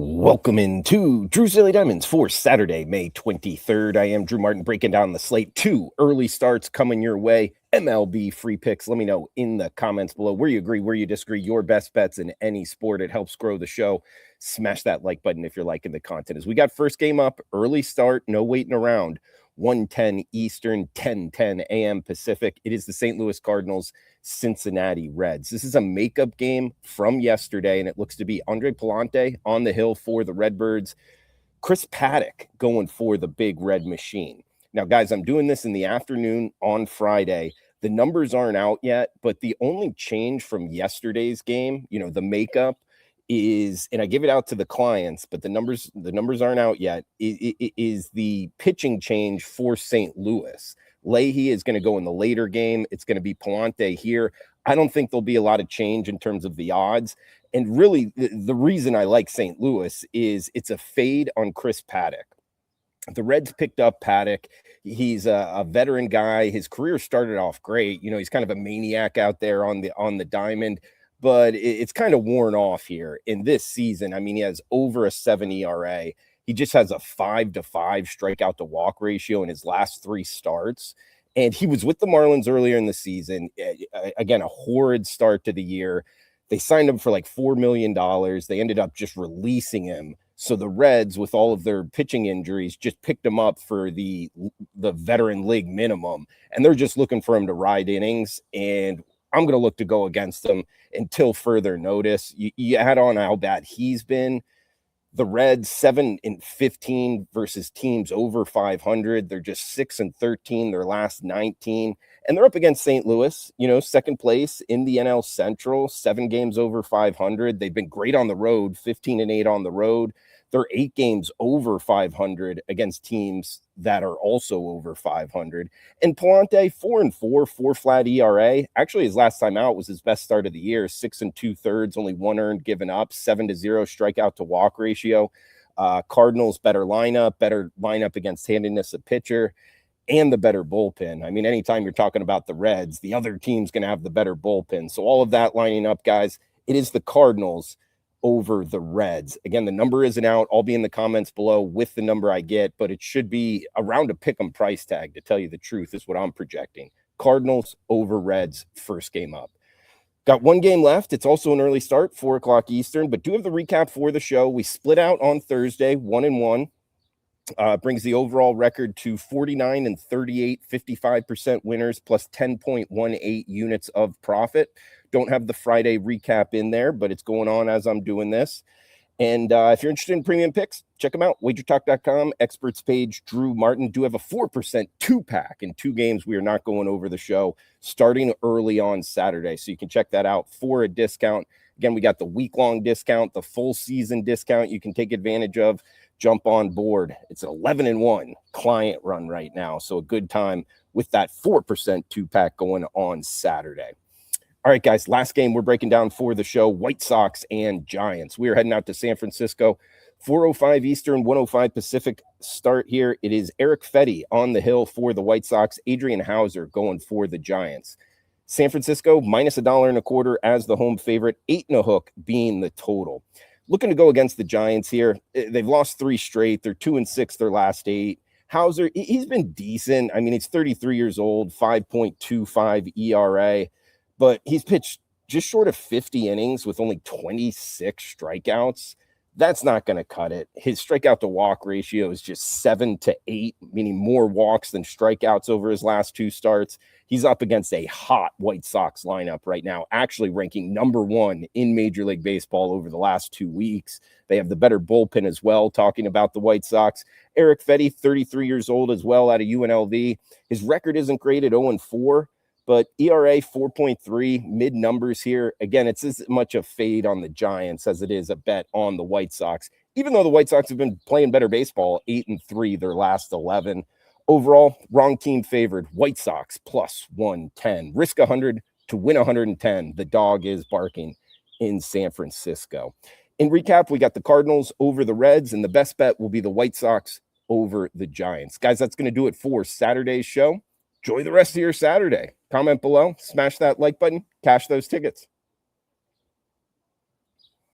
Welcome into Drew's Daily Diamonds for Saturday, May 23rd. I am Drew Martin breaking down the slate. Two early starts coming your way. MLB free picks. Let me know in the comments below where you agree, where you disagree, your best bets in any sport. It helps grow the show. Smash that like button if you're liking the content. As we got first game up, early start, no waiting around. 1:10 Eastern, 10:10 a.m. Pacific. It is the St. Louis Cardinals, Cincinnati Reds. This is a makeup game from yesterday, and it looks to be Andre Palante on the hill for the Redbirds. Chris Paddock going for the Big Red Machine. Now, guys, I'm doing this in the afternoon on Friday. The numbers aren't out yet, but the only change from yesterday's game, the makeup is, and I give it out to the clients, but the numbers aren't out yet, is the pitching change for St. Louis. Leahy is going to go in the later game. It's going to be Palante here. I don't think there'll be a lot of change in terms of the odds. And really, the reason I like St. Louis is it's a fade on Chris Paddock. The Reds picked up Paddock. He's a veteran guy. His career started off great. He's kind of a maniac out there on the diamond, but it's kind of worn off here in this season. I mean, he has over a 7 ERA. He just has a 5-5 strikeout to walk ratio in his last 3 starts. And he was with the Marlins earlier in the season. Again, a horrid start to the year. They signed him for like $4 million. They ended up just releasing him. So the Reds, with all of their pitching injuries, just picked him up for the veteran league minimum. And they're just looking for him to ride innings. And I'm going to look to go against them until further notice. You add on how bad he's been. The Reds 7-15 versus teams over 500. They're just 6-13 their last 19, and they're up against St. Louis, second place in the NL Central, 7 games over 500. They've been great on the road, 15-8 on the road. They're 8 games over 500 against teams that are also over 500. And Palante, 4-4, 4 flat ERA. Actually, his last time out was his best start of the year, 6 2/3, only 1 earned given up, 7-0 strikeout to walk ratio. Cardinals, better lineup against handiness of pitcher, and the better bullpen. I mean, anytime you're talking about the Reds, the other team's going to have the better bullpen. So all of that lining up, guys, it is the Cardinals over the Reds. Again, the number isn't out. I'll be in the comments below with the number I get, but it should be around a pick'em price tag, to tell you the truth, is what I'm projecting. Cardinals over Reds, first game up. Got 1 game left. It's also an early start, 4 o'clock Eastern, but do have the recap for the show. We split out on Thursday, 1-1. Brings the overall record to 49-38, 55% winners, plus 10.18 units of profit. Don't have the Friday recap in there, but it's going on as I'm doing this. And if you're interested in premium picks, check them out. WagerTalk.com, experts page, Drew Martin. Do have a 4% 2-pack in 2 games we are not going over the show, starting early on Saturday. So you can check that out for a discount. Again, we got the week-long discount, the full season discount you can take advantage of. Jump on board. It's an 11-1 client run right now. So a good time with that 4% 2-pack going on Saturday. All right, guys, last game we're breaking down for the show, White Sox and Giants. We are heading out to San Francisco, 4:05 Eastern, 1:05 Pacific start here. It is Eric Fetty on the hill for the White Sox, Adrian Hauser going for the Giants. San Francisco, minus $1.25 as the home favorite, 8.5 being the total. Looking to go against the Giants here. They've lost 3 straight. They're 2-6 their last 8. Hauser, he's been decent. I mean, he's 33 years old, 5.25 ERA. But he's pitched just short of 50 innings with only 26 strikeouts. That's not going to cut it. His strikeout to walk ratio is just 7-8, meaning more walks than strikeouts over his last 2 starts. He's up against a hot White Sox lineup right now, actually ranking number 1 in Major League Baseball over the last 2 weeks. They have the better bullpen as well, talking about the White Sox. Eric Fetty, 33 years old as well, out of UNLV. His record isn't great at 0-4. But ERA 4.3, mid numbers here. Again, it's as much a fade on the Giants as it is a bet on the White Sox, even though the White Sox have been playing better baseball, 8-3 their last 11. Overall, wrong team favored. White Sox plus 110. Risk 100 to win 110. The dog is barking in San Francisco. In recap, we got the Cardinals over the Reds, and the best bet will be the White Sox over the Giants. Guys, that's going to do it for Saturday's show. Enjoy the rest of your Saturday. Comment below, smash that like button, cash those tickets.